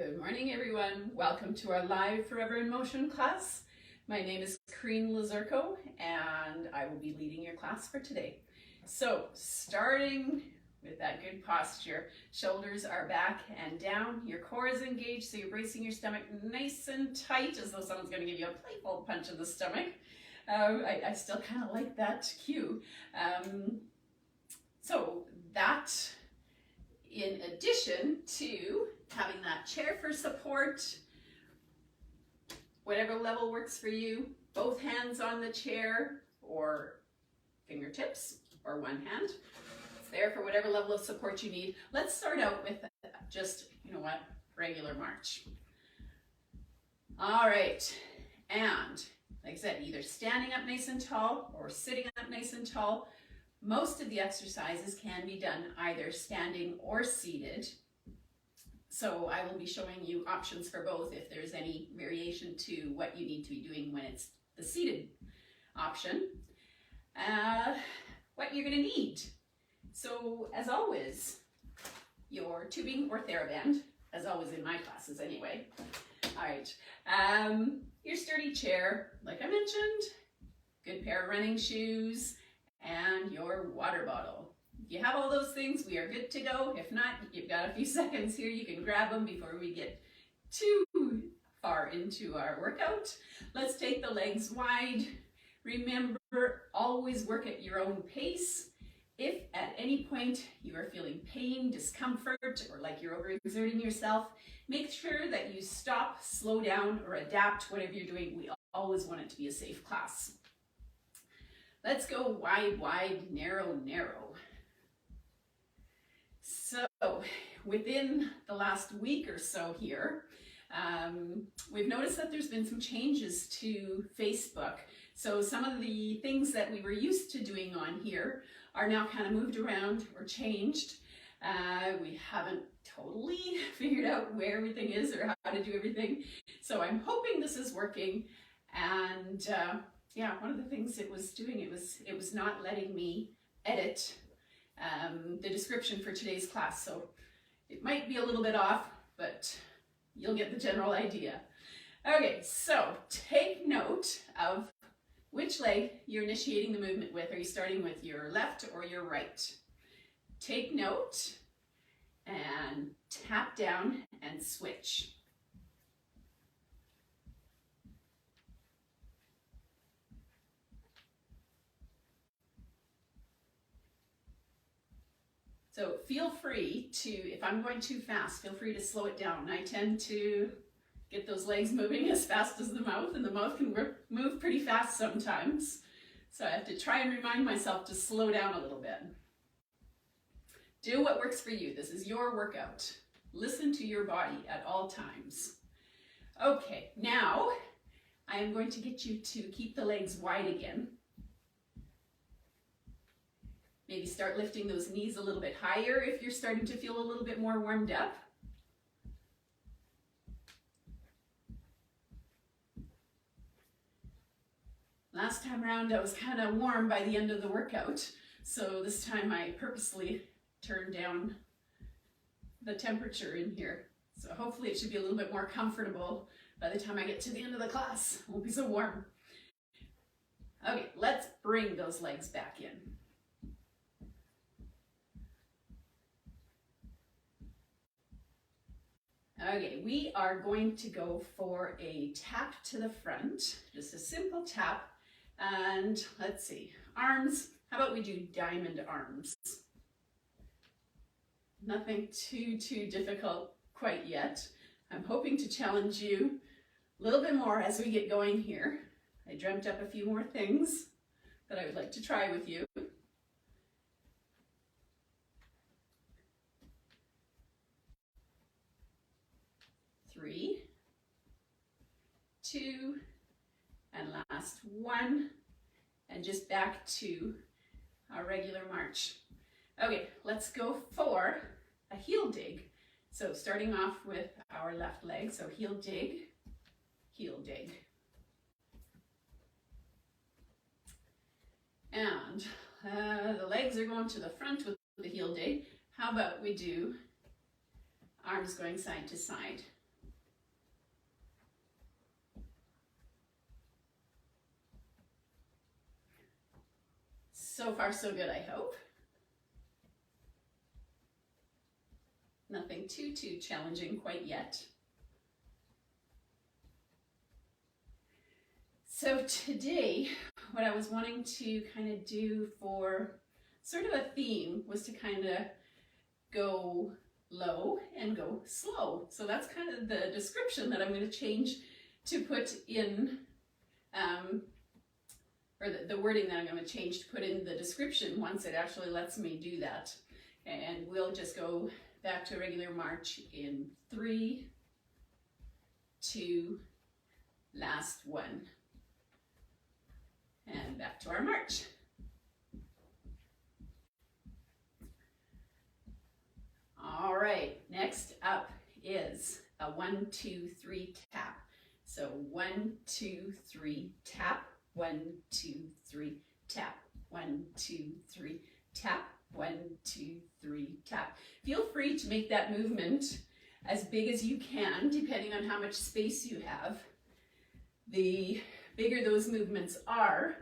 Good morning, everyone. Welcome to our live Forever in Motion class. My name is Kereen and I will be leading your class for today. So, starting with that good posture, shoulders are back and down, your core is engaged, so you're bracing your stomach nice and tight as though someone's going to give you a playful punch in the stomach. I still kind of like that cue. So that, in addition to having that chair for support, whatever level works for you, both hands on the chair or fingertips or one hand. It's there for whatever level of support you need. Let's start out with just, regular march. All right, and like I said, either standing up nice and tall or sitting up nice and tall. Most of the exercises can be done either standing or seated. So I will be showing you options for both if there's any variation to what you need to be doing when it's the seated option. What you're going to need. So as always, your tubing or TheraBand, as always in my classes anyway. All right, your sturdy chair, like I mentioned, good pair of running shoes, and your water bottle. If you have all those things, we are good to go. If not, you've got a few seconds here. You can grab them before we get too far into our workout. Let's take the legs wide. Remember, always work at your own pace. If at any point you are feeling pain, discomfort, or like you're overexerting yourself, make sure that you stop, slow down, or adapt whatever you're doing. We always want it to be a safe class. Let's go wide, wide, narrow, narrow. So within the last week or so here, we've noticed that there's been some changes to Facebook. So some of the things that we were used to doing on here are now kind of moved around or changed. We haven't totally figured out where everything is or how to do everything. So I'm hoping this is working. And yeah, one of the things it was doing, it was not letting me edit the description for today's class. So it might be a little bit off, but you'll get the general idea. Okay, so take note of which leg you're initiating the movement with. Are you starting with your left or your right? Take note and tap down and switch. So feel free to, if I'm going too fast, feel free to slow it down. I tend to get those legs moving as fast as the mouth, and the mouth can move pretty fast sometimes. So I have to try and remind myself to slow down a little bit. Do what works for you. This is your workout. Listen to your body at all times. Okay, now I am going to get you to keep the legs wide again. Maybe start lifting those knees a little bit higher if you're starting to feel a little bit more warmed up. Last time around, I was kind of warm by the end of the workout, so this time I purposely turned down the temperature in here. So hopefully it should be a little bit more comfortable by the time I get to the end of the class. It won't be so warm. Okay, let's bring those legs back in. Okay, we are going to go for a tap to the front, just a simple tap. And let's see, arms, how about we do diamond arms? Nothing too difficult quite yet. I'm hoping to challenge you a little bit more as we get going here. I dreamt up a few more things that I would like to try with you. 3, 2, and last 1, and just back to our regular march. Okay, let's go for a heel dig. So starting off with our left leg, so heel dig, heel dig. And the legs are going to the front with the heel dig. How about we do arms going side to side? So far, so good, I hope. Nothing too challenging quite yet. So today, what I was wanting to kind of do for sort of a theme was to kind of go low and go slow. So that's kind of the description that I'm going to change to put in, or the wording that I'm going to change to put in the description once it actually lets me do that. And we'll just go back to a regular march in 3, 2, last one. And back to our march. All right, next up is a 1, 2, 3 tap. So 1, 2, 3 tap, 1, 2, 3 tap, 1, 2, 3 tap, 1, 2, 3 tap. Feel free to make that movement as big as you can, depending on how much space you have. The bigger those movements are,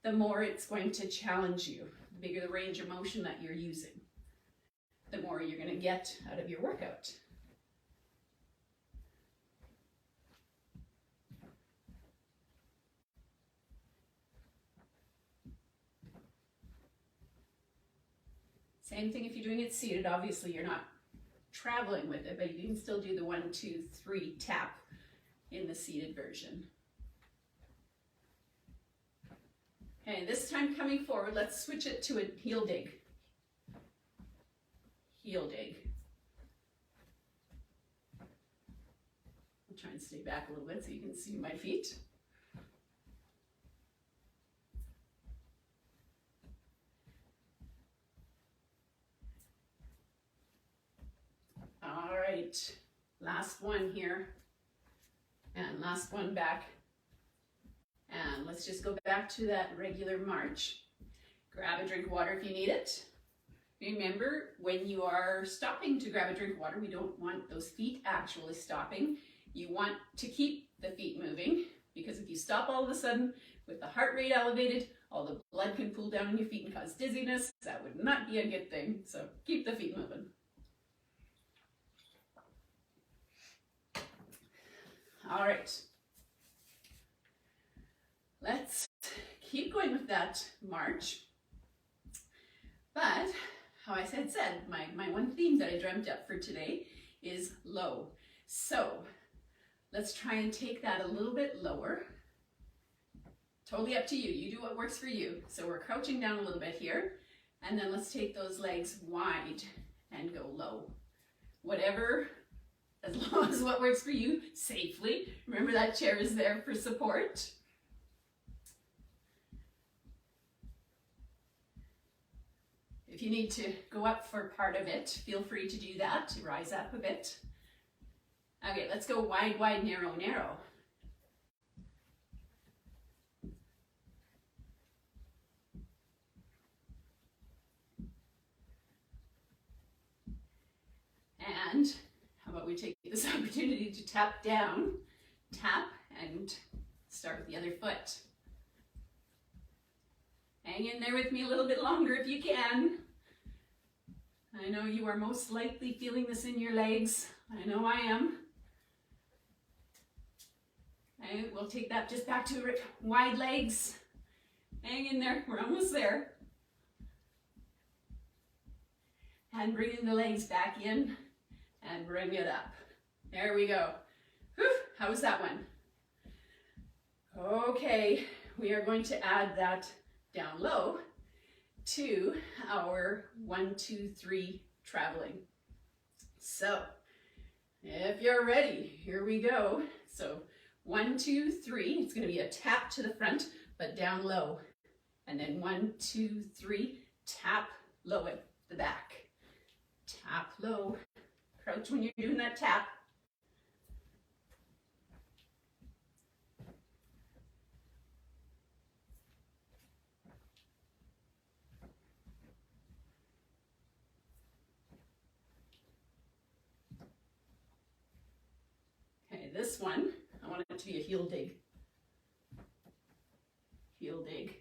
the more it's going to challenge you. The bigger the range of motion that you're using, the more you're going to get out of your workout. Same thing if you're doing it seated. Obviously, you're not traveling with it, but you can still do the 1, 2, 3 tap in the seated version. Okay, this time coming forward, let's switch it to a heel dig. Heel dig. I'll try and stay back a little bit so you can see my feet. All right, last one here, and last one back. And let's just go back to that regular march. Grab a drink of water if you need it. Remember, when you are stopping to grab a drink of water, we don't want those feet actually stopping. You want to keep the feet moving, because if you stop all of a sudden with the heart rate elevated, all the blood can pool down in your feet and cause dizziness. That would not be a good thing. So keep the feet moving. All right. Let's keep going with that march. But, how I said, my one theme that I dreamt up for today is low. So, let's try and take that a little bit lower. Totally up to you. You do what works for you. So we're crouching down a little bit here. And then let's take those legs wide and go low. Whatever, as long as what works for you safely. Remember that chair is there for support. If you need to go up for part of it, feel free to do that, to rise up a bit. Okay, let's go wide, wide, narrow, narrow. And how about we take this opportunity to tap down, tap, and start with the other foot. Hang in there with me a little bit longer if you can. I know you are most likely feeling this in your legs. I know I am. Okay, we'll take that just back to wide legs. Hang in there, we're almost there. And bringing the legs back in and bring it up. There we go. Whew, how was that one? Okay, we are going to add that down low to our 1, 2, 3 traveling. So, if you're ready, here we go. So, 1, 2, 3, it's going to be a tap to the front, but down low. And then 1, 2, 3, tap low at the back. Tap low. Crouch when you're doing that tap. Okay, this one, I want it to be a heel dig. Heel dig.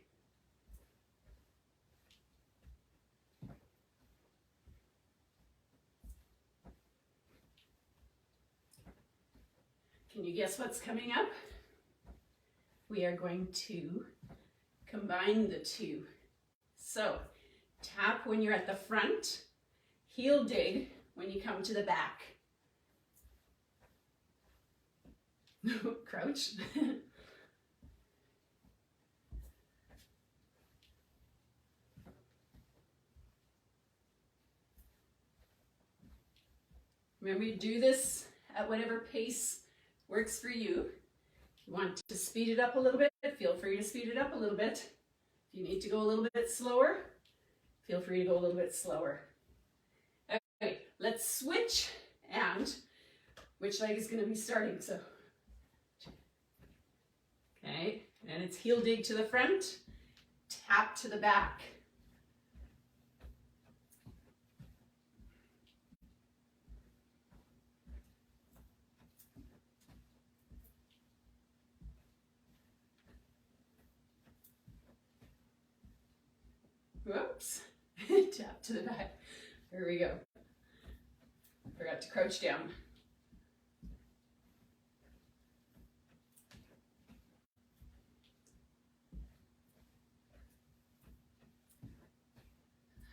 Can you guess what's coming up? We are going to combine the two. So tap when you're at the front, heel dig when you come to the back. Crouch. Remember, you do this at whatever pace works for you. If you want to speed it up a little bit, feel free to speed it up a little bit. If you need to go a little bit slower, feel free to go a little bit slower. Okay, let's switch, and which leg is going to be starting? So, okay, and it's heel dig to the front, tap to the back. Whoops, tap to the back. There we go. Forgot to crouch down.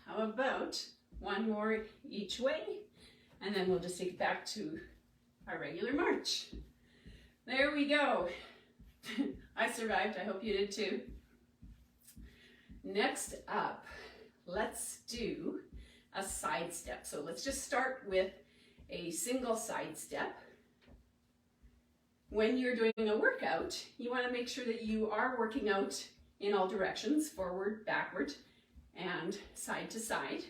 How about one more each way, and then we'll just take it back to our regular march. There we go. I survived. I hope you did too. Next up, let's do a side step. So let's just start with a single side step. When you're doing a workout, you want to make sure that you are working out in all directions, forward, backward, and side to side.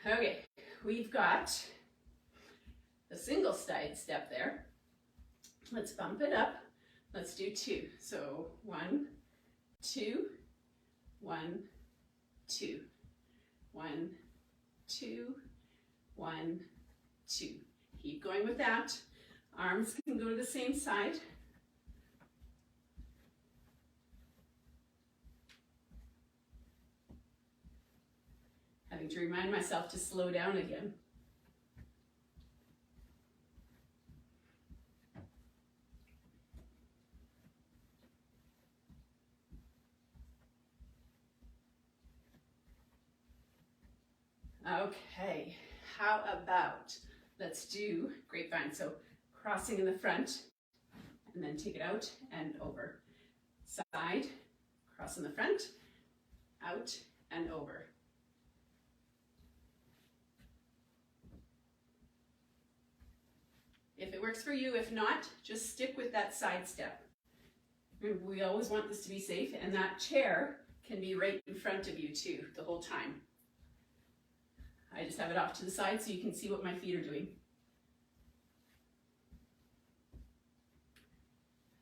Okay, we've got a single side step there. Let's bump it up. Let's do two. So 1, 2, 1, 2, 1, 2, 1, 2. Keep going with that. Arms can go to the same side. Having to remind myself to slow down again. Okay, how about, let's do grapevine. So crossing in the front, and then take it out and over. Side, cross in the front, out and over. If it works for you, if not, just stick with that side step. We always want this to be safe, and that chair can be right in front of you too, the whole time. I just have it off to the side so you can see what my feet are doing.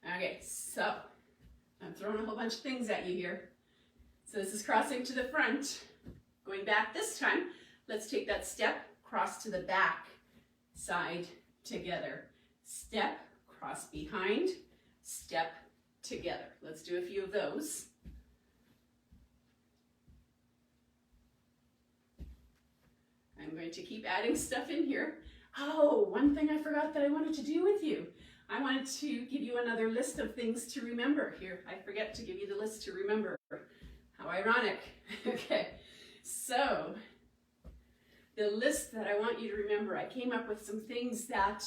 Okay, so I'm throwing a whole bunch of things at you here. So this is crossing to the front. Going back this time, let's take that step, cross to the back, side together. Step, cross behind, step together. Let's do a few of those. I'm going to keep adding stuff in here. Oh, one thing I forgot that I wanted to do with you. I wanted to give you another list of things to remember. Here, I forget to give you the list to remember. How ironic. Okay, so the list that I want you to remember, I came up with some things that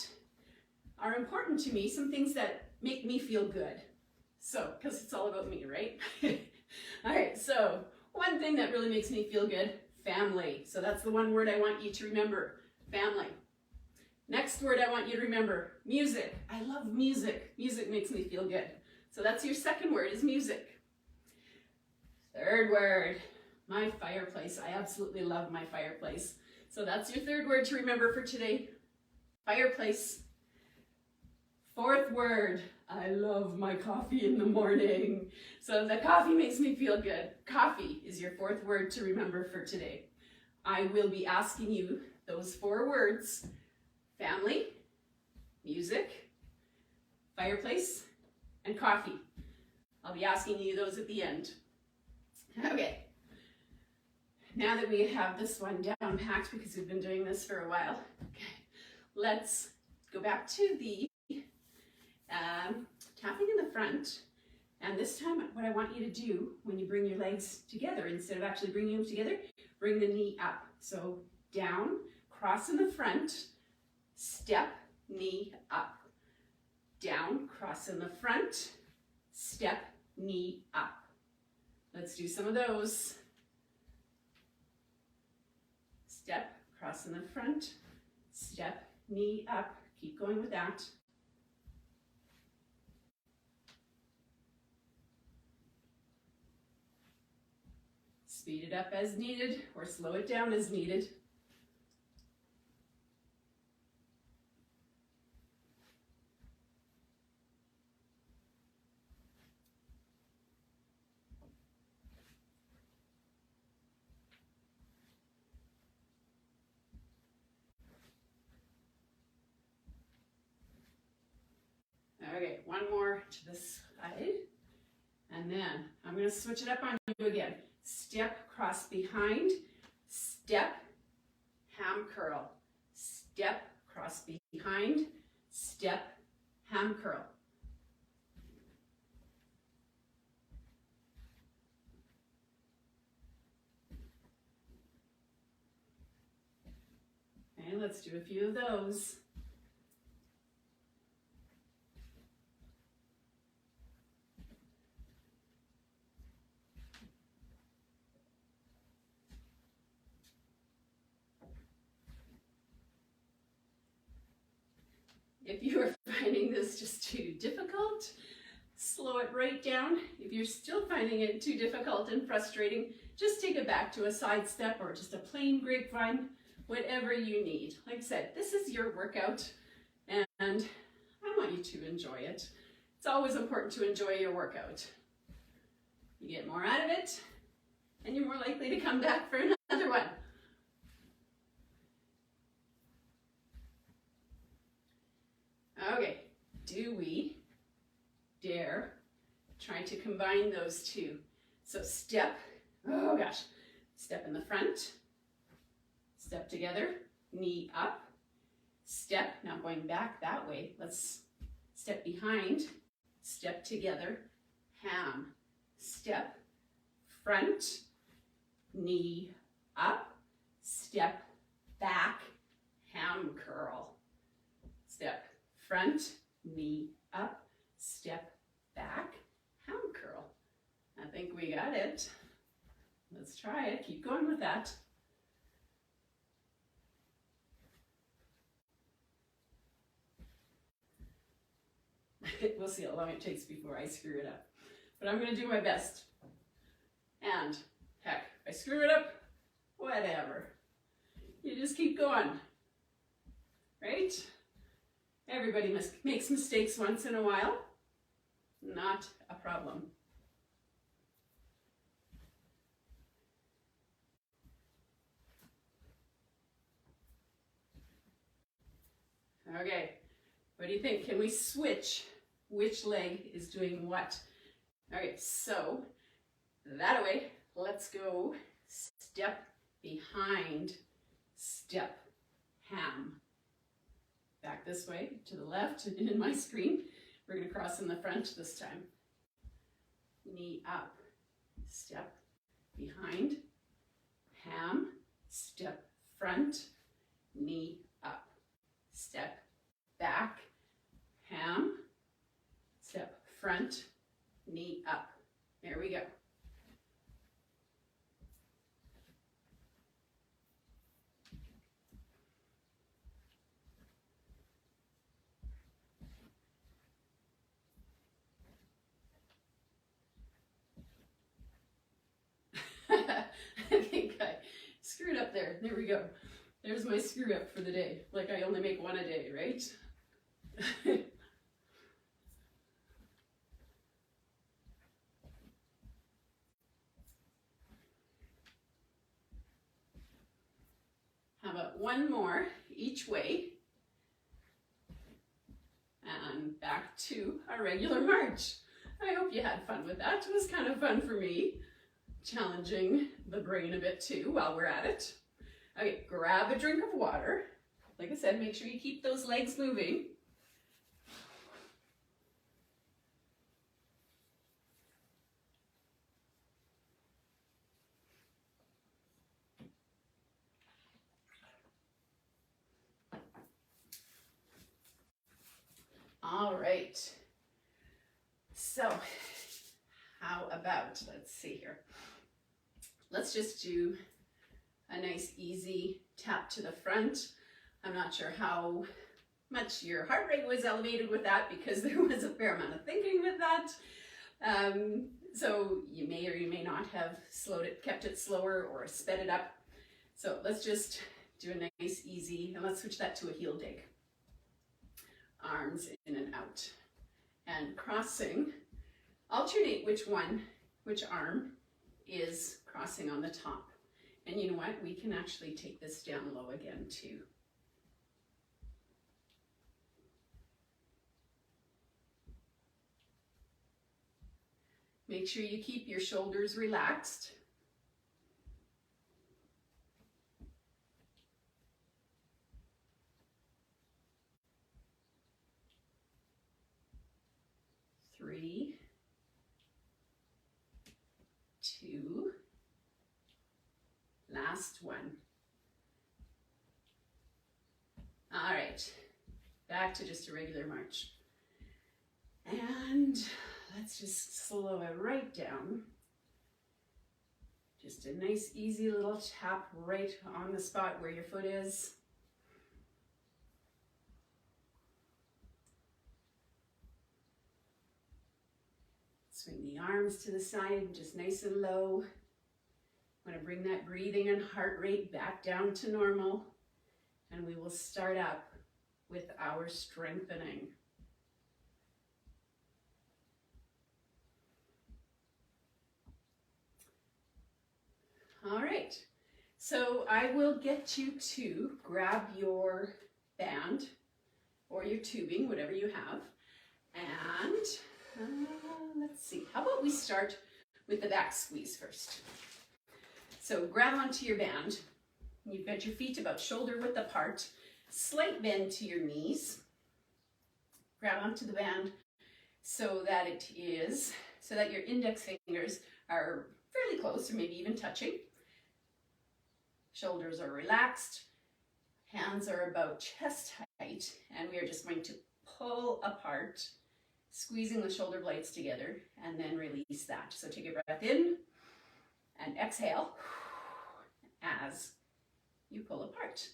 are important to me, some things that make me feel good. So, because it's all about me, right? All right, so one thing that really makes me feel good, family. So that's the one word I want you to remember, family. Next word I want you to remember, music. I love music. Music makes me feel good. So that's your second word, is music. Third word, my fireplace. I absolutely love my fireplace. So that's your third word to remember for today, fireplace. Fourth word, I love my coffee in the morning. So the coffee makes me feel good. Coffee is your fourth word to remember for today. I will be asking you those 4 words: family, music, fireplace, and coffee. I'll be asking you those at the end. Okay. Now that we have this one down packed, because we've been doing this for a while, okay, let's go back to the tapping in the front. And this time, what I want you to do when you bring your legs together, instead of actually bringing them together, bring the knee up. So down, cross in the front, step, knee up. Down, cross in the front, step, knee up. Let's do some of those. Step, cross in the front, step, knee up. Keep going with that. Speed it up as needed or slow it down as needed. Okay, one more to this side. And then I'm going to switch it up on you again. Step, cross behind, step, ham curl. Step, cross behind, step, ham curl. Okay, let's do a few of those. If you are finding this just too difficult, slow it right down. If you're still finding it too difficult and frustrating, just take it back to a side step or just a plain grapevine, whatever you need. Like I said, this is your workout and I want you to enjoy it. It's always important to enjoy your workout. You get more out of it and you're more likely to come back for another one. Okay, do we dare try to combine those two? So step, oh gosh, step in the front, step together, knee up, step, now going back that way, let's step behind, step together, ham, step, front, knee up, step back, ham curl, step front, knee up, step back, ham curl. I think we got it. Let's try it. Keep going with that. We'll see how long it takes before I screw it up. But I'm going to do my best. And heck, if I screw it up, whatever. You just keep going. Right? Everybody makes mistakes once in a while. Not a problem. Okay, what do you think? Can we switch which leg is doing what? Okay, so that way, let's go step behind, step, ham. Back this way to the left in my screen. We're going to cross in the front this time. Knee up, step behind, ham, step front, knee up, step back, ham, step front, knee up. There we go. I think I screwed up there. There we go. There's my screw up for the day. Like I only make one a day, right? How about one more each way? And back to our regular march. I hope you had fun with that. It was kind of fun for me. Challenging the brain a bit too while we're at it. Okay, grab a drink of water. Like I said, make sure you keep those legs moving. All right. So how about, let's see here. Let's just do a nice easy tap to the front. I'm not sure how much your heart rate was elevated with that because there was a fair amount of thinking with that. So you may or you may not have slowed it, kept it slower or sped it up. So let's just do a nice easy, and let's switch that to a heel dig. Arms in and out. And crossing, alternate which arm is crossing on the top. And you know what? We can actually take this down low again too. Make sure you keep your shoulders relaxed. Three, two, last one. All right, back to just a regular march. And let's just slow it right down. Just a nice, easy little tap right on the spot where your foot is. Swing the arms to the side, just nice and low. I'm going to bring that breathing and heart rate back down to normal. And we will start up with our strengthening. All right, so I will get you to grab your band or your tubing, whatever you have, and let's see, how about we start with the back squeeze first. So grab onto your band. You've got your feet about shoulder width apart, slight bend to your knees. Grab onto the band so that your index fingers are fairly close or maybe even touching. Shoulders are relaxed, hands are about chest height, and we are just going to pull apart, squeezing the shoulder blades together, and then release that. So take a breath in and exhale as you pull apart.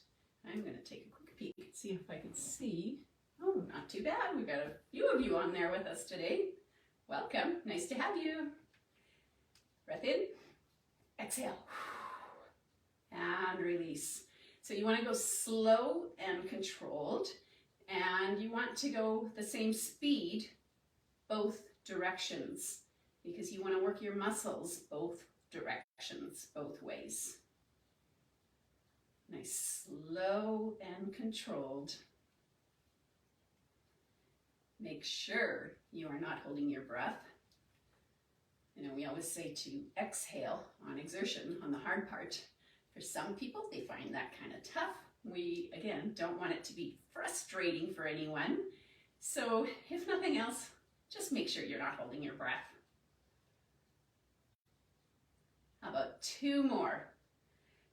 I'm going to take a quick peek, see if I can see. Oh, not too bad. We've got a few of you on there with us today. Welcome. Nice to have you. Breath in, exhale, and release. So you want to go slow and controlled, and you want to go the same speed both directions because you want to work your muscles both directions, both ways. Nice, slow and controlled. Make sure you are not holding your breath. You know, we always say to exhale on exertion, on the hard part. For some people, they find that kind of tough. We, again, don't want it to be frustrating for anyone. So if nothing else, just make sure you're not holding your breath. How about two more?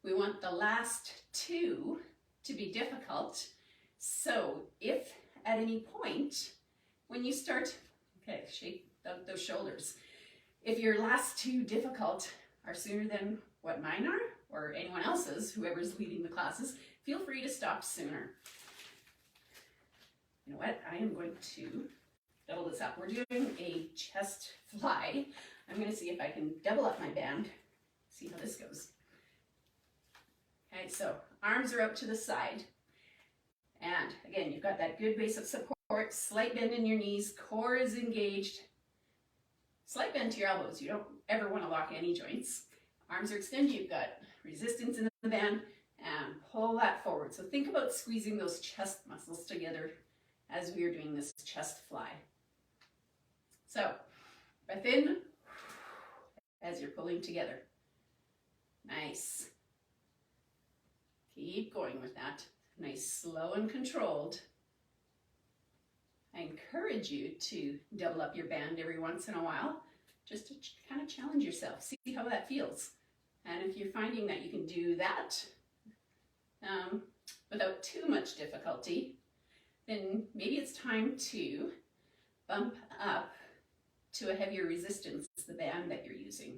We want the last two to be difficult. So if at any point, when you start, okay, shake those shoulders. If your last two difficult are sooner than what mine are, or anyone else's, whoever's leading the classes, feel free to stop sooner. You know what? I am going to double this up. We're doing a chest fly. I'm going to see if I can double up my band, see how this goes. Okay, so arms are up to the side. And again, you've got that good base of support, slight bend in your knees, core is engaged. Slight bend to your elbows. You don't ever want to lock any joints. Arms are extended. You've got resistance in the band and pull that forward. So think about squeezing those chest muscles together as we are doing this chest fly. So breath in as you're pulling together. Nice. Keep going with that. Nice, slow and controlled. I encourage you to double up your band every once in a while, just to kind of challenge yourself, see how that feels. And if you're finding that you can do that without too much difficulty, then maybe it's time to bump up to a heavier resistance, the band that you're using.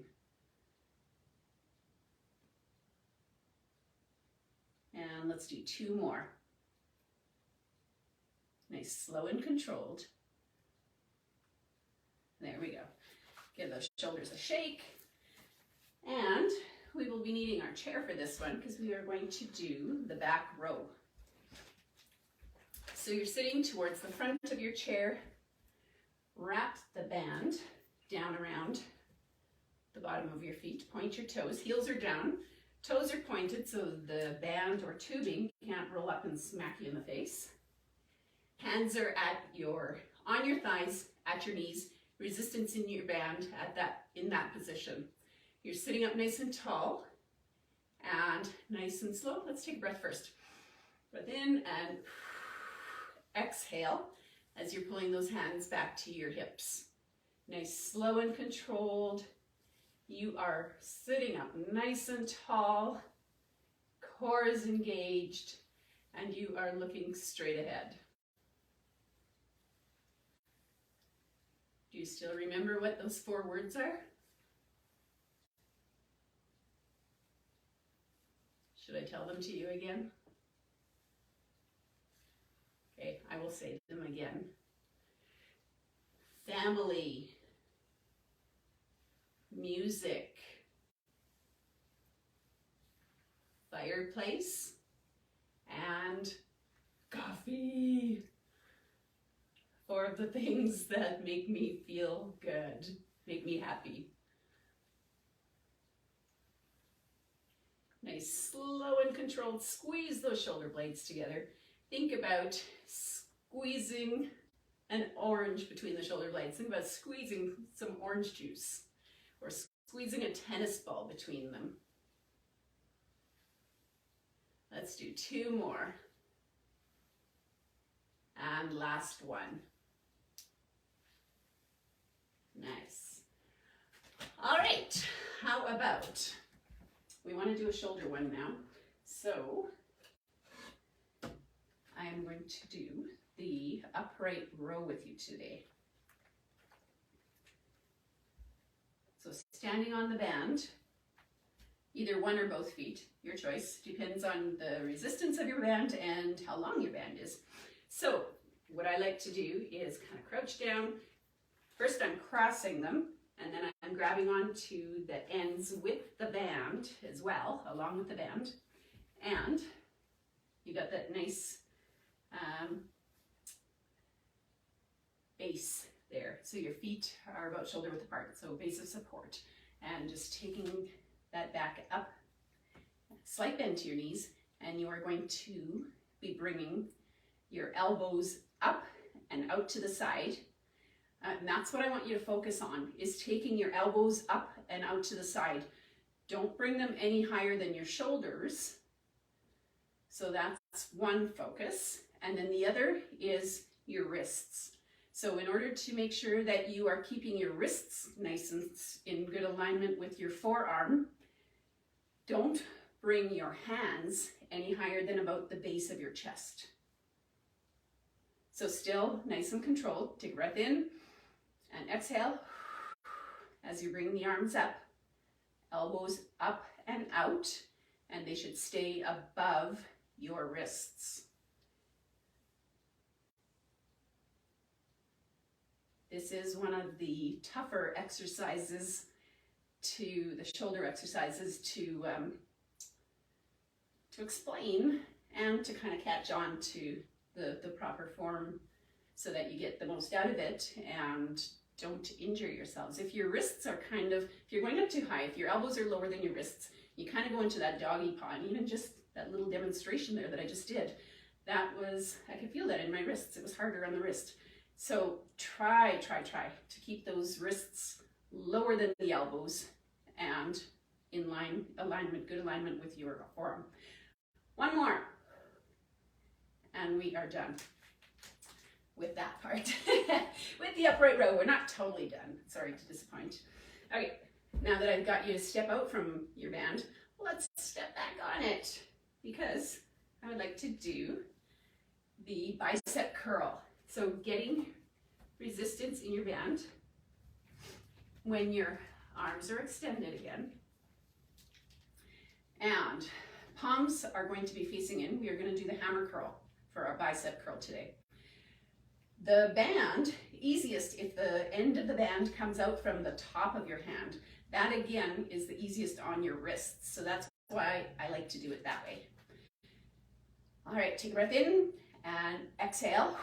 And let's do 2 more. Nice, slow and controlled. There we go. Give those shoulders a shake. And we will be needing our chair for this one because we are going to do the back row. So you're sitting towards the front of your chair. Wrap the band down around the bottom of your feet. Point your toes. Heels are down. Toes are pointed so the band or tubing can't roll up and smack you in the face. Hands are on your thighs, at your knees. Resistance in your band in that position. You're sitting up nice and tall and nice and slow. Let's take a breath first. Breath in and exhale as you're pulling those hands back to your hips. Nice, slow and controlled. You are sitting up nice and tall. Core is engaged and you are looking straight ahead. Do you still remember what those 4 words are? Should I tell them to you again? Okay, I will say them again. Family, music, fireplace, and coffee. 4 of the things that make me feel good, make me happy. Nice, slow and controlled. Squeeze those shoulder blades together. Think about squeezing an orange between the shoulder blades. Think about squeezing some orange juice or squeezing a tennis ball between them. Let's do 2 more. And last one. Nice. All right, how about, we want to do a shoulder one now. So I am going to do the upright row with you today. So standing on the band, either one or both feet, your choice, depends on the resistance of your band and how long your band is. So what I like to do is kind of crouch down. First I'm crossing them, and then I'm grabbing onto the ends with the band as well, along with the band. And you got that nice base there. So your feet are about shoulder width apart, so base of support. And just taking that back up, slight bend to your knees, and you are going to be bringing your elbows up and out to the side. And that's what I want you to focus on, is taking your elbows up and out to the side. Don't bring them any higher than your shoulders. So that's one focus. And then the other is your wrists. So in order to make sure that you are keeping your wrists nice and in good alignment with your forearm, don't bring your hands any higher than about the base of your chest. So still nice and controlled. Take a breath in and exhale as you bring the arms up, elbows up and out, and they should stay above your wrists. This is one of the tougher exercises the shoulder exercises to explain and to kind of catch on to the proper form so that you get the most out of it and don't injure yourselves. If your wrists are if you're going up too high, if your elbows are lower than your wrists, you kind of go into that doggy paw. And even just that little demonstration there that I just did, I could feel that in my wrists. It was harder on the wrist. So try to keep those wrists lower than the elbows and in good alignment with your forearm. One more. and we are done with that part. With the upright row, we're not totally done. Sorry to disappoint. Okay, now that I've got you to step out from your band, let's step back on it, because I would like to do the bicep curl. So getting resistance in your band when your arms are extended again. And palms are going to be facing in. We are going to do the hammer curl for our bicep curl today. The band, easiest if the end of the band comes out from the top of your hand. That again is the easiest on your wrists. So that's why I like to do it that way. All right, take a breath in and exhale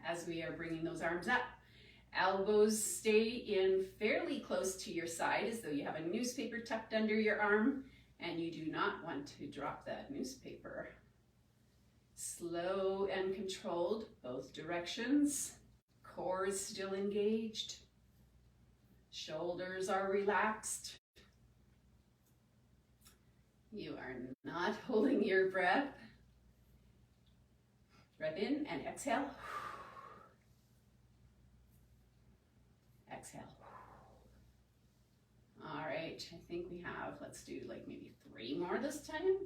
as we are bringing those arms up. Elbows stay in fairly close to your side as though you have a newspaper tucked under your arm, and you do not want to drop that newspaper. Slow and controlled, both directions. Core is still engaged. Shoulders are relaxed. You are not holding your breath. Breath in and exhale. Exhale. All right, I think we have, let's do like maybe 3 more this time.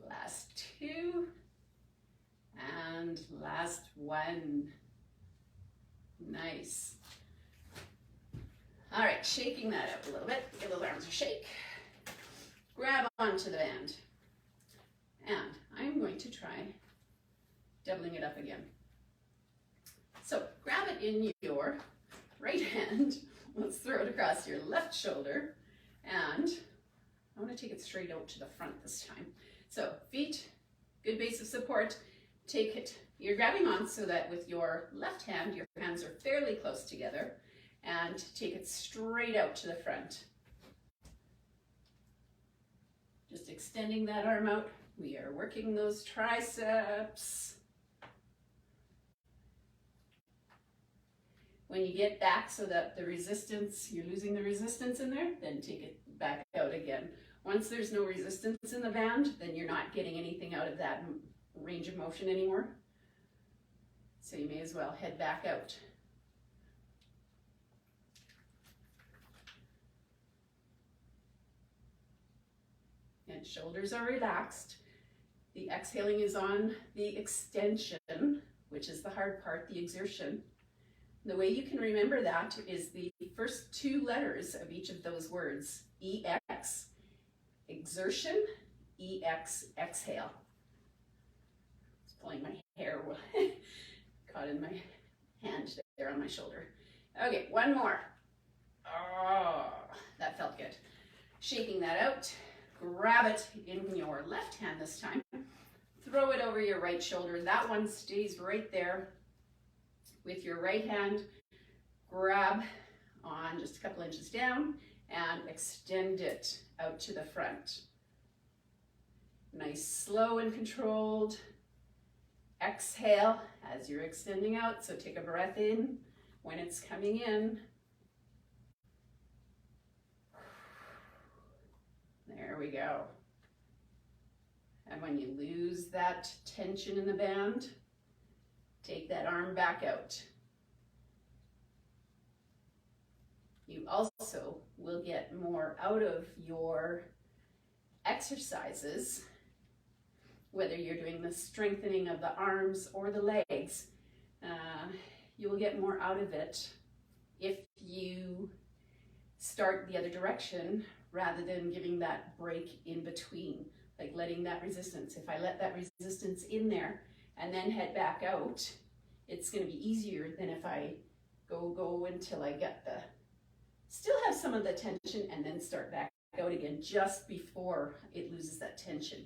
Last 2, and last 1. Nice. All right, shaking that up a little bit. Give those arms a shake. Grab onto the band. And I'm going to try doubling it up again. So grab it in your right hand. Let's throw it across your left shoulder. And I want to take it straight out to the front this time. So feet, good base of support. Take it, you're grabbing on so that with your left hand, your hands are fairly close together, and take it straight out to the front. Just extending that arm out. We are working those triceps. When you get back so that the resistance, you're losing the resistance in there, then take it back out again. Once there's no resistance in the band, then you're not getting anything out of that range of motion anymore. So you may as well head back out. And shoulders are relaxed. The exhaling is on the extension, which is the hard part, the exertion. The way you can remember that is the first 2 letters of each of those words. EX, exertion, EX, exhale. Just pulling my hair, caught in my hand there on my shoulder. Okay, 1 more. Oh, that felt good. Shaking that out. Grab it in your left hand this time. Throw it over your right shoulder. That one stays right there. With your right hand, grab on just a couple inches down and extend it out to the front. Nice, slow and controlled. Exhale as you're extending out. So take a breath in when it's coming in. There we go. And when you lose that tension in the band, take that arm back out. You also will get more out of your exercises, whether you're doing the strengthening of the arms or the legs. You will get more out of it if you start the other direction rather than giving that break in between, like letting that resistance. If I let that resistance in there and then head back out, it's going to be easier than if I go until I get the, still have some of the tension and then start back out again just before it loses that tension.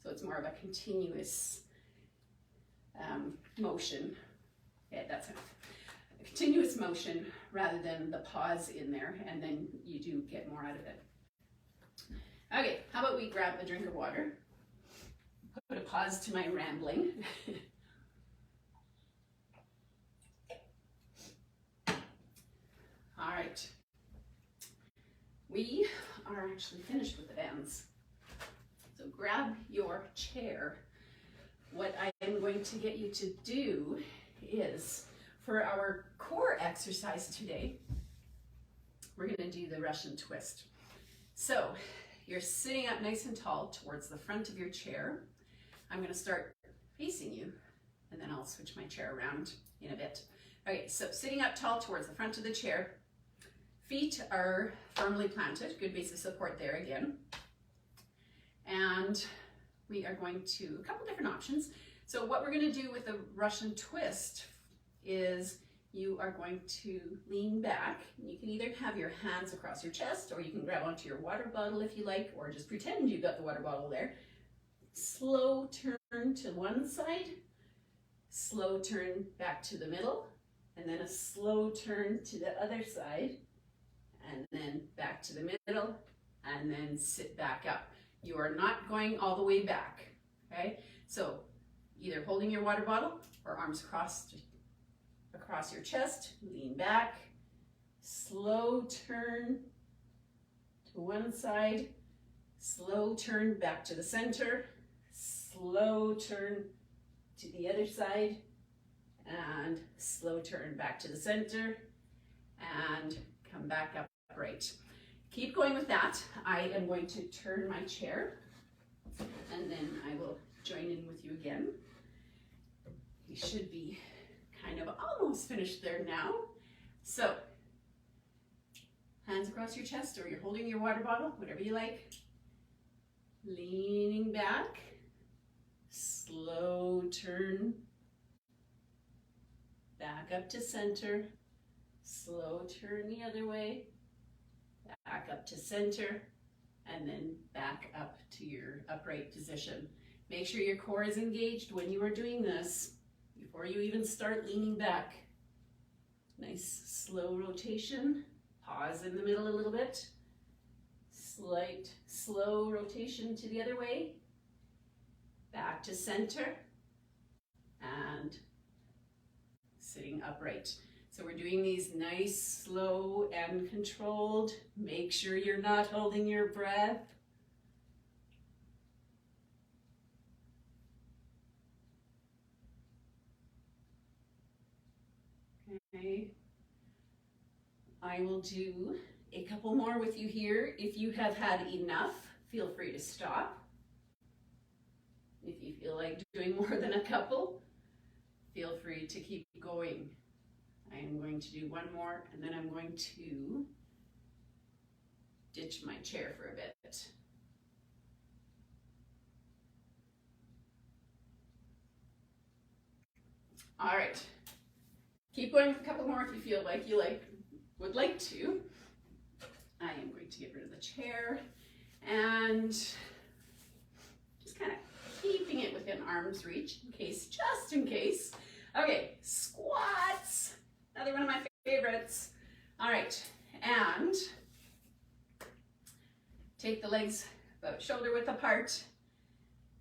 So it's more of a continuous motion. Yeah, that's enough. A continuous motion rather than the pause in there, and then you do get more out of it. Okay, how about we grab a drink of water? Put a pause to my rambling. All right. We are actually finished with the bands. So So grab your chair. What I am going to get you to do is, for our core exercise today, we're going to do the Russian twist. So you're sitting up nice and tall towards the front of your chair. I'm going to start facing you, and then I'll switch my chair around in a bit. Okay, so sitting up tall towards the front of the chair. Feet are firmly planted, good base of support there again. And we are going to, a couple different options. So what we're going to do with the Russian twist is you are going to lean back. You can either have your hands across your chest, or you can grab onto your water bottle if you like, or just pretend you've got the water bottle there. Slow turn to one side, slow turn back to the middle, and then a slow turn to the other side, and then back to the middle, and then sit back up. You are not going all the way back, okay? So either holding your water bottle or arms across your chest, lean back, slow turn to one side, slow turn back to the center, slow turn to the other side, and slow turn back to the center, and come back upright. Keep going with that. I am going to turn my chair, and then I will join in with you again. We should be kind of almost finished there now. So, hands across your chest, or you're holding your water bottle, whatever you like. Leaning back, slow turn, back up to center, slow turn the other way, back up to center, and then back up to your upright position. Make sure your core is engaged when you are doing this before you even start leaning back. Nice slow rotation. Pause in the middle a little bit. Slight slow rotation to the other way. Back to center, and sitting upright. So we're doing these nice, slow, and controlled. Make sure you're not holding your breath. Okay. I will do a couple more with you here. If you have had enough, feel free to stop. If you feel like doing more than a couple, feel free to keep going. I am going to do one more, and then I'm going to ditch my chair for a bit. All right, keep going for a couple more if you feel like you would like to. I am going to get rid of the chair and just kind of keeping it within arm's reach just in case. Okay, squats. Another one of my favorites. All right, and take the legs about shoulder width apart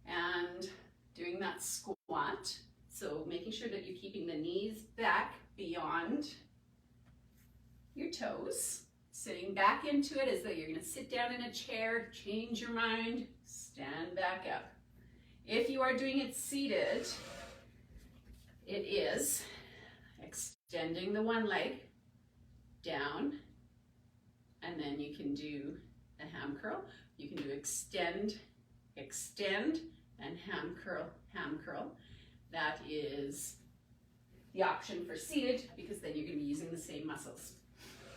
and doing that squat. So making sure that you're keeping the knees back beyond your toes. Sitting back into it as though you're going to sit down in a chair, change your mind, stand back up. If you are doing it seated, it is extending the one leg down, and then you can do a ham curl. You can do extend, extend, and ham curl, ham curl. That is the option for seated, because then you're going to be using the same muscles.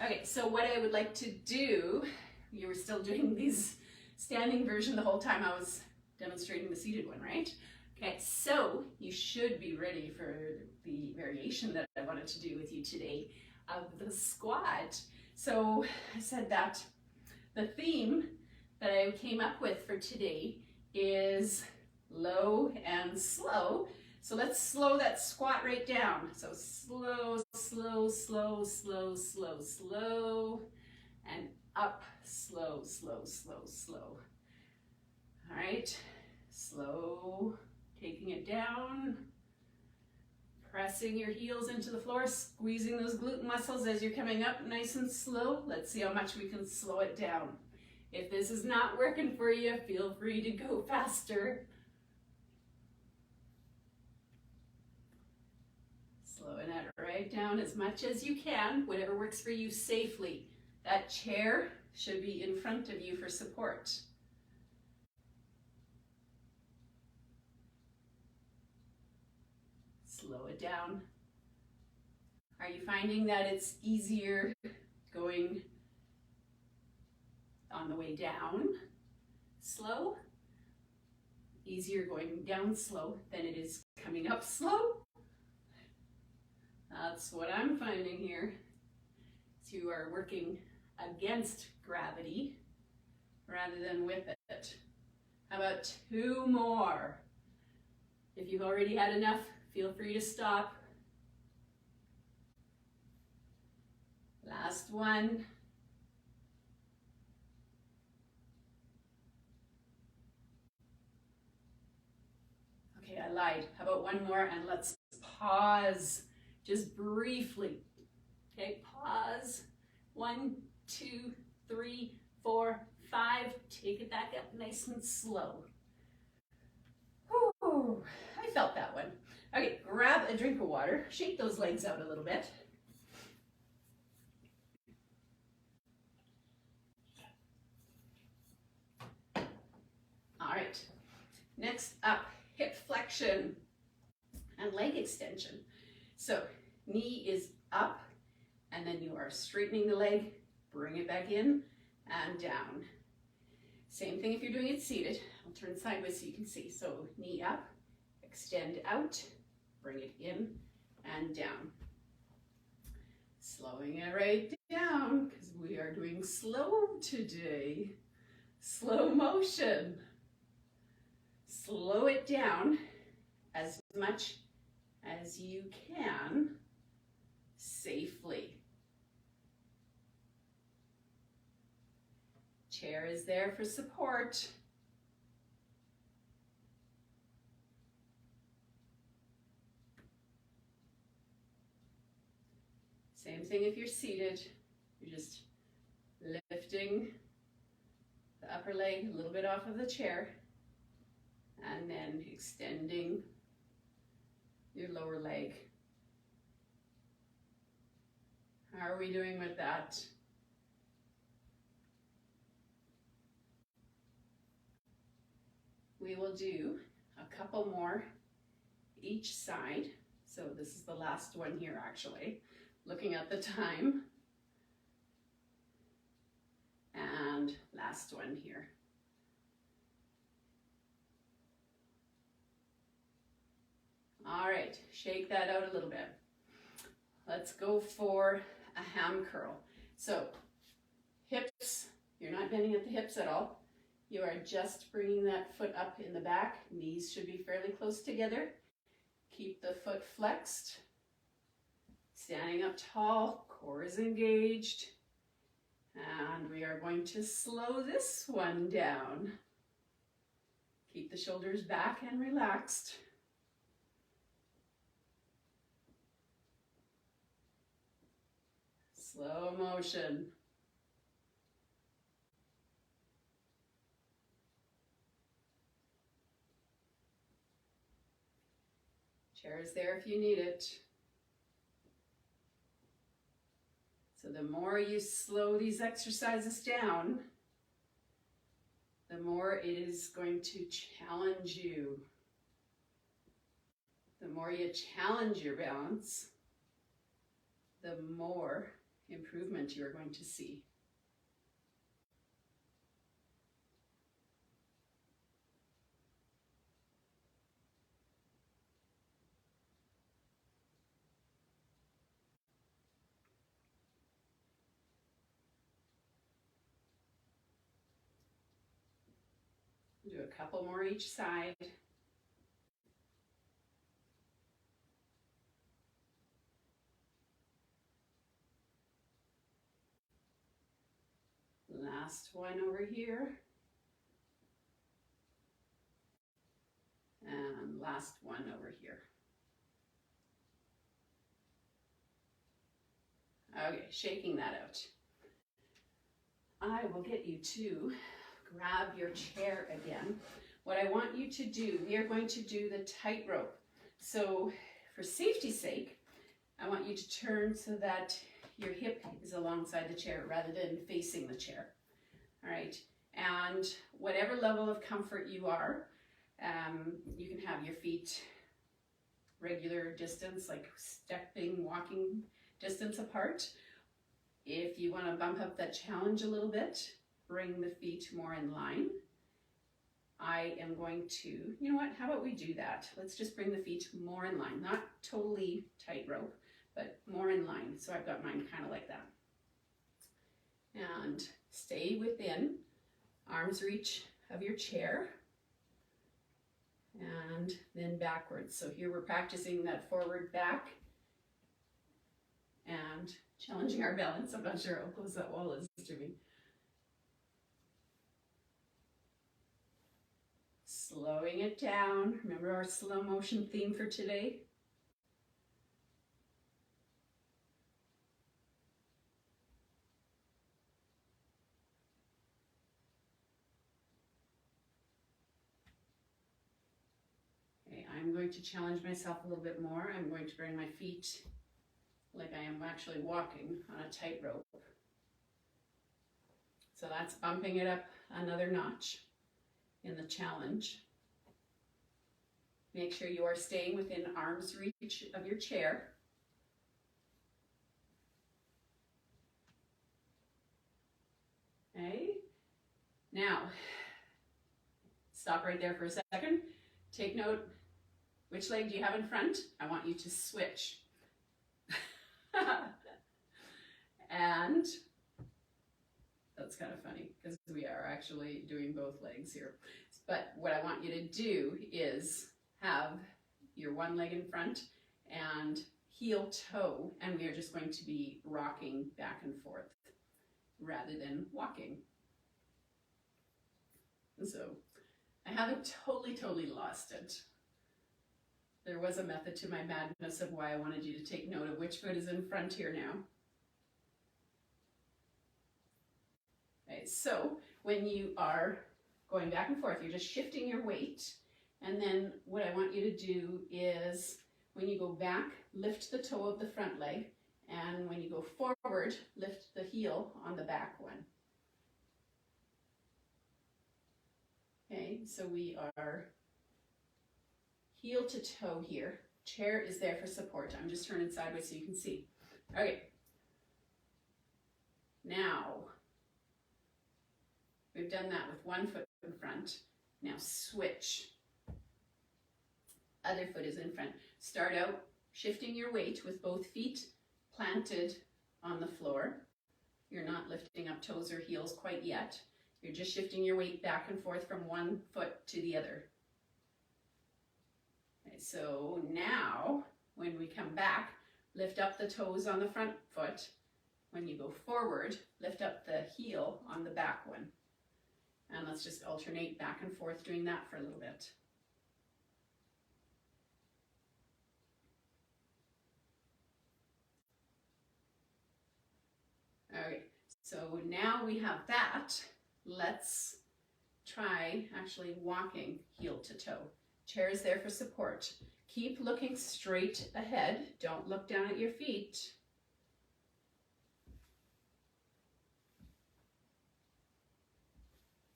Okay, so what I would like to do, you were still doing these standing version the whole time I was demonstrating the seated one, right? Okay, so you should be ready for the variation that I wanted to do with you today of the squat. So I said that the theme that I came up with for today is low and slow. So let's slow that squat right down. So slow, slow, slow, slow, slow, slow, and up, slow, slow, slow, slow. All right, slow, taking it down, pressing your heels into the floor, squeezing those glute muscles as you're coming up nice and slow. Let's see how much we can slow it down. If this is not working for you, feel free to go faster. Slowing it right down as much as you can, whatever works for you safely. That chair should be in front of you for support. Slow it down. Are you finding that it's easier going on the way down slow? Easier going down slow than it is coming up slow? That's what I'm finding here. So you are working against gravity rather than with it. How about 2 more? If you've already had enough, feel free to stop. Last one. Okay, I lied. How about 1 more, and let's pause just briefly. Okay, pause. 1, 2, 3, 4, 5. Take it back up nice and slow. Whew, I felt that one. Okay, grab a drink of water. Shake those legs out a little bit. All right, next up, hip flexion and leg extension. So knee is up, and then you are straightening the leg, bring it back in and down. Same thing if you're doing it seated. I'll turn sideways so you can see. So knee up, extend out, bring it in and down. Slowing it right down because we are doing slow today. Slow motion. Slow it down as much as you can safely. Chair is there for support. Same thing if you're seated. You're just lifting the upper leg a little bit off of the chair and then extending your lower leg. How are we doing with that? We will do a couple more each side. So this is the last one here actually, looking at the time. And last one here. All right, shake that out a little bit. Let's go for a ham curl. So hips, you're not bending at the hips at all. You are just bringing that foot up in the back. Knees should be fairly close together. Keep the foot flexed. Standing up tall, core is engaged. And we are going to slow this one down. Keep the shoulders back and relaxed. Slow motion. Chair is there if you need it. So the more you slow these exercises down, the more it is going to challenge you. The more you challenge your balance, the more improvement you're going to see. Do a couple more each side. Last one over here. And last one over here. Okay, shaking that out. I will get you to grab your chair again. What I want you to do, we are going to do the tightrope. So for safety's sake, I want you to turn so that your hip is alongside the chair rather than facing the chair. All right, and whatever level of comfort you are, you can have your feet regular distance, like stepping, walking distance apart. If you want to bump up that challenge a little bit, bring the feet more in line. I am going to, you know what, how about we do that? Let's just bring the feet more in line, not totally tightrope, but more in line. So I've got mine kind of like that. And stay within arm's reach of your chair. And then backwards. So here we're practicing that forward back and challenging our balance. I'm not sure how close that wall is to me. Slowing it down. Remember our slow motion theme for today? Okay, I'm going to challenge myself a little bit more. I'm going to bring my feet like I am actually walking on a tightrope. So that's bumping it up another notch in the challenge. Make sure you are staying within arm's reach of your chair. Okay, now stop right there for a second. Take note, which leg do you have in front? I want you to switch. And that's kind of funny because we are actually doing both legs here. But what I want you to do is have your one leg in front and heel toe, and we are just going to be rocking back and forth rather than walking. So I haven't totally lost it. There was a method to my madness of why I wanted you to take note of which foot is in front here now. Okay, so when you are going back and forth, you're just shifting your weight. And then what I want you to do is when you go back, lift the toe of the front leg. And when you go forward, lift the heel on the back one. Okay, so we are heel to toe here. Chair is there for support. I'm just turning sideways so you can see. Okay. Now, we've done that with one foot in front. Now switch. Other foot is in front. Start out shifting your weight with both feet planted on the floor. You're not lifting up toes or heels quite yet. You're just shifting your weight back and forth from one foot to the other. Okay, so now, when we come back, lift up the toes on the front foot. When you go forward, lift up the heel on the back one. And let's just alternate back and forth doing that for a little bit. All right, so now we have that. Let's try actually walking heel to toe. Chair is there for support. Keep looking straight ahead. Don't look down at your feet.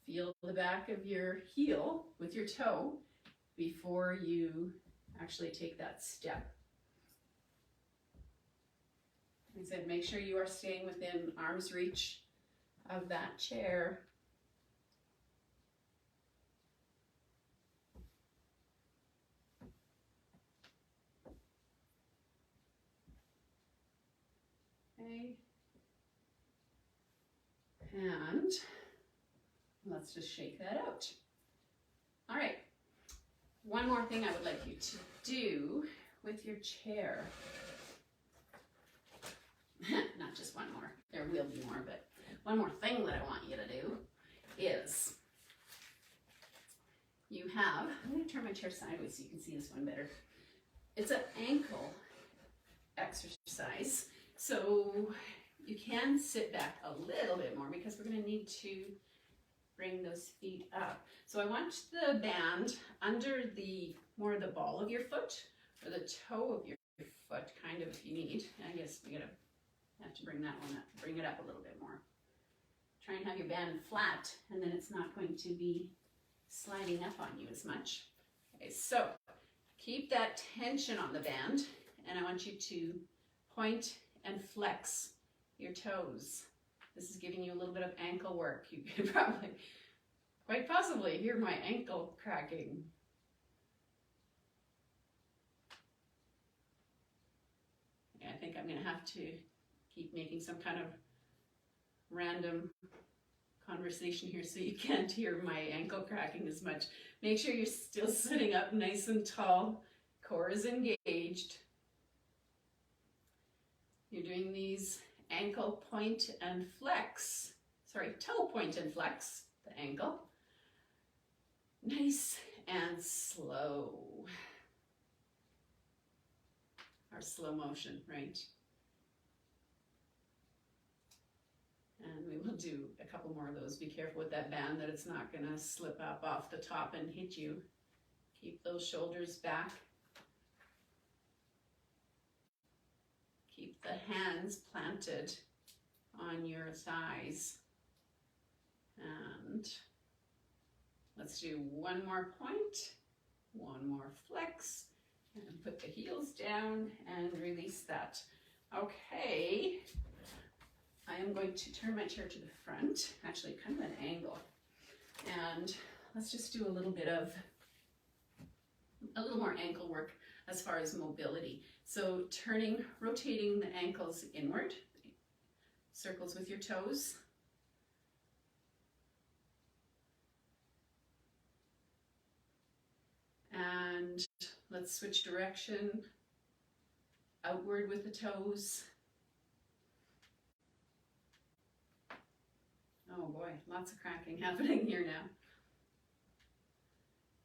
Feel the back of your heel with your toe before you actually take that step. Like I said, make sure you are staying within arm's reach of that chair. Okay. And let's just shake that out. All right. One more thing I would like you to do with your chair. Not just one more. There will be more, but one more thing that I want you to do is you have, I'm going to turn my chair sideways so you can see this one better. It's an ankle exercise. So You can sit back a little bit more because we're going to need to bring those feet up. So I want the band under the more the ball of your foot or the toe of your foot, kind of, if you need. I guess we have to bring that one up, bring it up a little bit more. Try and have your band flat, and then it's not going to be sliding up on you as much. Okay, so keep that tension on the band, and I want you to point and flex your toes. This is giving you a little bit of ankle work. You could probably, quite possibly, hear my ankle cracking. Yeah, I think I'm going to have to keep making some kind of random conversation here so you can't hear my ankle cracking as much. Make sure you're still sitting up nice and tall. Core is engaged. You're doing these ankle point and flex. Sorry, toe point and flex, the ankle. Nice and slow. Our slow motion, right? And we will do a couple more of those. Be careful with that band that it's not going to slip up off the top and hit you. Keep those shoulders back. Keep the hands planted on your thighs. And let's do one more point, one more flex, and put the heels down and release that. Okay. I am going to turn my chair to the front, actually kind of an angle, and let's just do a little more ankle work as far as mobility. So rotating the ankles inward, circles with your toes. And let's switch direction, outward with the toes. Oh boy, lots of cracking happening here now.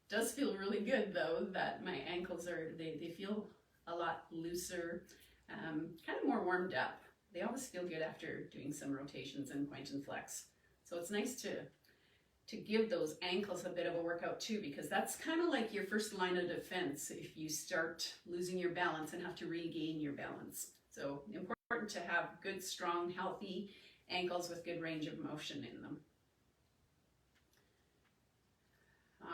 Does feel really good though that my ankles they feel a lot looser, kind of more warmed up. They always feel good after doing some rotations and point and flex. So it's nice to give those ankles a bit of a workout too, because that's kind of like your first line of defense if you start losing your balance and have to regain your balance. So important to have good, strong, healthy ankles with good range of motion in them.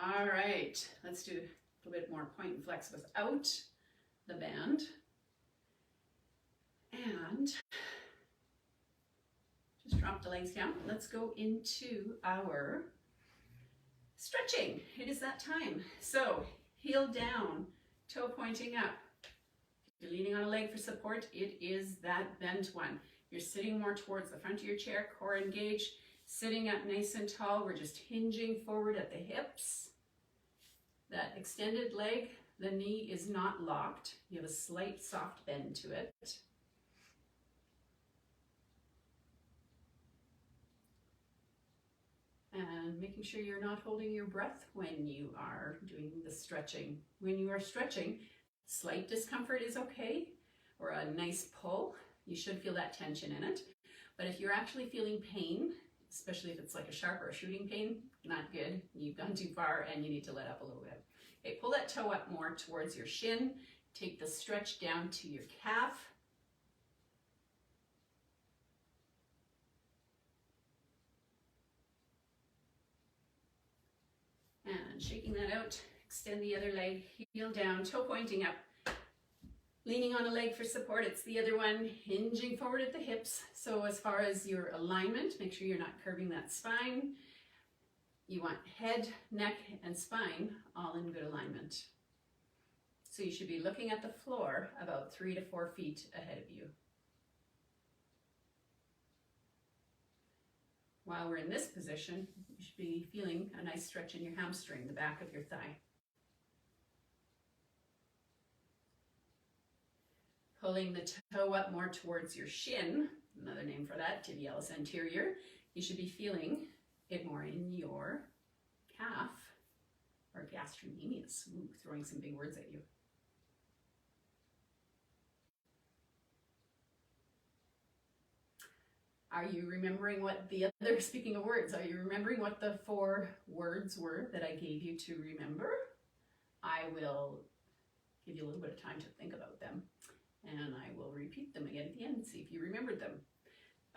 All right, let's do a little bit more point and flex without the band. And just drop the legs down. Let's go into our stretching. It is that time. So heel down, toe pointing up. If you're leaning on a leg for support, it is that bent one. You're sitting more towards the front of your chair, core engaged, sitting up nice and tall. We're just hinging forward at the hips. That extended leg, the knee is not locked. You have a slight soft bend to it. And making sure you're not holding your breath when you are doing the stretching. When you are stretching, slight discomfort is okay, or a nice pull. You should feel that tension in it. But if you're actually feeling pain, especially if it's like a sharp or a shooting pain, not good. You've gone too far and you need to let up a little bit. Okay, pull that toe up more towards your shin. Take the stretch down to your calf. And shaking that out, extend the other leg, heel down, toe pointing up. Leaning on a leg for support, it's the other one, hinging forward at the hips. So as far as your alignment, make sure you're not curving that spine. You want head, neck, and spine all in good alignment. So you should be looking at the floor about 3 to 4 feet ahead of you. While we're in this position, you should be feeling a nice stretch in your hamstring, the back of your thigh. Pulling the toe up more towards your shin, another name for that, tibialis anterior. You should be feeling it more in your calf or gastrocnemius. Ooh, throwing some big words at you. Are you remembering what the other, speaking of words, are you remembering what the 4 words were that I gave you to remember? I will give you a little bit of time to think about them, and I will repeat them again at the end, see if you remembered them.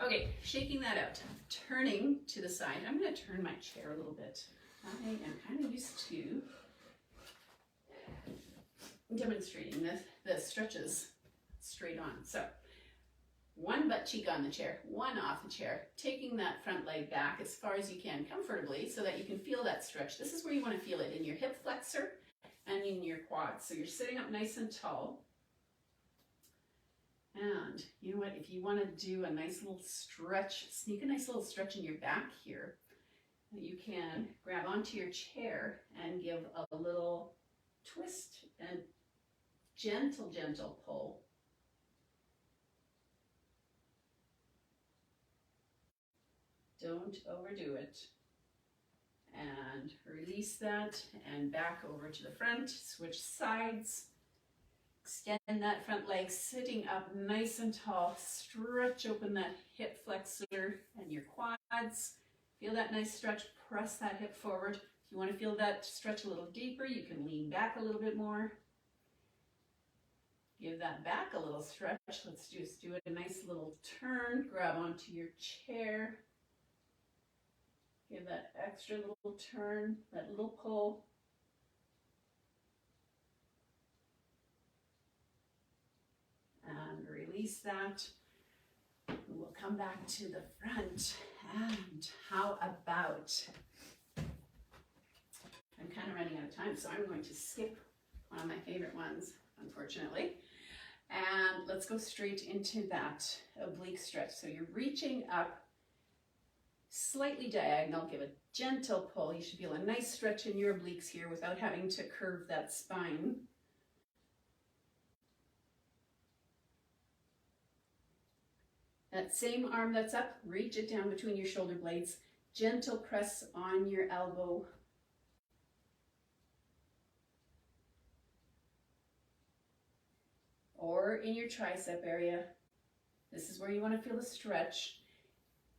Okay, shaking that out, turning to the side. I'm going to turn my chair a little bit. I am kind of used to demonstrating the stretches straight on. So, one butt cheek on the chair, one off the chair, taking that front leg back as far as you can comfortably so that you can feel that stretch. This is where you want to feel it, in your hip flexor and in your quads. So you're sitting up nice and tall. And you know what, if you want to do a nice little stretch, sneak a nice little stretch in your back here, you can grab onto your chair and give a little twist and gentle, gentle pull. Don't overdo it. And release that and back over to the front, switch sides. Extend that front leg, sitting up nice and tall. Stretch open that hip flexor and your quads. Feel that nice stretch, press that hip forward. If you want to feel that stretch a little deeper, you can lean back a little bit more. Give that back a little stretch. Let's just do a nice little turn. Grab onto your chair. Give that extra little turn, that little pull. And release that. We'll come back to the front. And how about, I'm kind of running out of time, so I'm going to skip one of my favorite ones, unfortunately. And let's go straight into that oblique stretch. So you're reaching up, slightly diagonal, give a gentle pull. You should feel a nice stretch in your obliques here without having to curve that spine. That same arm that's up, reach it down between your shoulder blades. Gentle press on your elbow. Or in your tricep area. This is where you want to feel the stretch.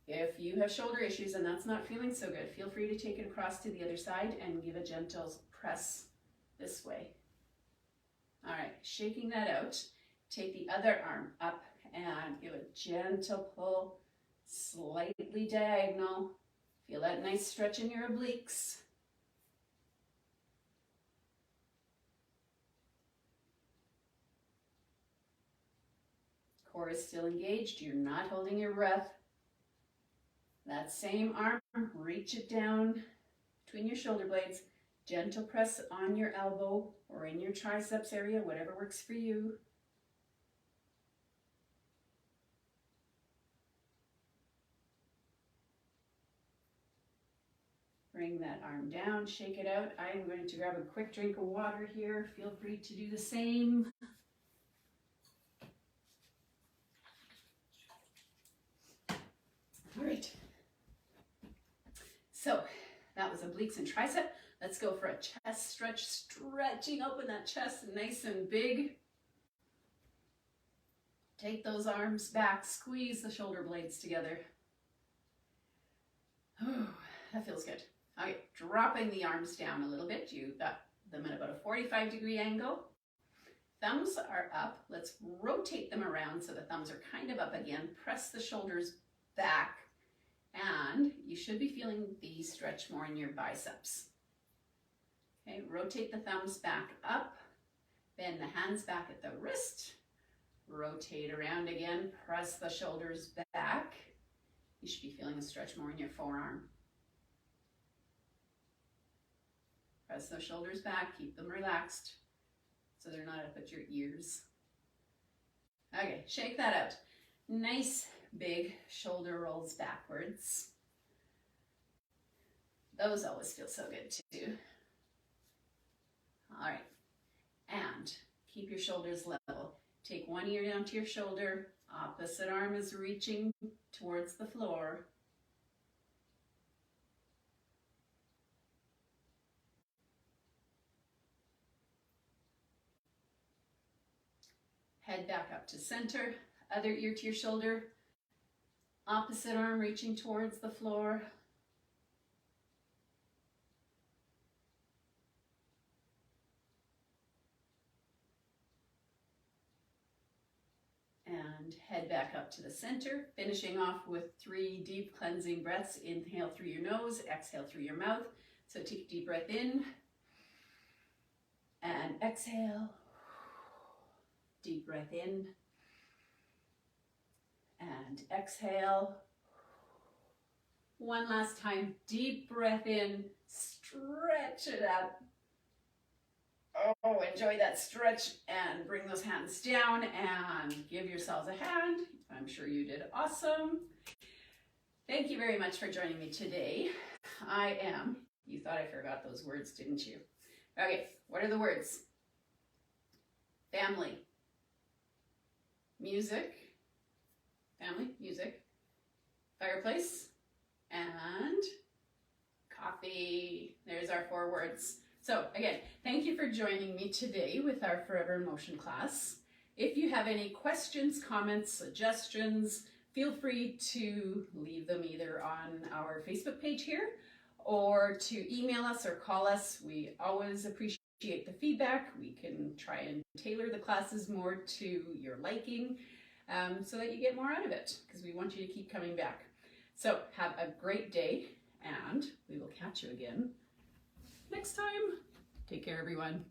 If you have shoulder issues and that's not feeling so good, feel free to take it across to the other side and give a gentle press this way. All right, shaking that out. Take the other arm up and give a gentle pull, slightly diagonal. Feel that nice stretch in your obliques. Core is still engaged. You're not holding your breath. That same arm, reach it down between your shoulder blades. Gentle press on your elbow or in your triceps area, whatever works for you. Bring that arm down, shake it out. I'm going to grab a quick drink of water here. Feel free to do the same. All right. So that was obliques and tricep. Let's go for a chest stretch, stretching open that chest nice and big. Take those arms back, squeeze the shoulder blades together. Oh, that feels good. Okay, dropping the arms down a little bit. You've got them at about a 45-degree angle. Thumbs are up. Let's rotate them around so the thumbs are kind of up again. Press the shoulders back. And you should be feeling the stretch more in your biceps. Okay, rotate the thumbs back up. Bend the hands back at the wrist. Rotate around again. Press the shoulders back. You should be feeling a stretch more in your forearm. Press those shoulders back. Keep them relaxed so they're not up at your ears. Okay, shake that out. Nice big shoulder rolls backwards. Those always feel so good too. All right, and keep your shoulders level. Take one ear down to your shoulder. Opposite arm is reaching towards the floor. Head back up to center. Other ear to your shoulder. Opposite arm reaching towards the floor. And head back up to the center, finishing off with 3 deep cleansing breaths. Inhale through your nose, exhale through your mouth. So take a deep breath in and exhale. Deep breath in and exhale. One last time, deep breath in, stretch it out. Oh, enjoy that stretch and bring those hands down and give yourselves a hand. I'm sure you did awesome. Thank you very much for joining me today. You thought I forgot those words, didn't you? Okay, what are the words? Family, music, family, music, fireplace, and coffee. There's our 4 words. So again, thank you for joining me today with our Forever in Motion class. If you have any questions, comments, suggestions, feel free to leave them either on our Facebook page here or to email us or call us. We always appreciate the feedback. We can try and tailor the classes more to your liking so that you get more out of it, because we want you to keep coming back. So have a great day, and we will catch you again next time. Take care, everyone.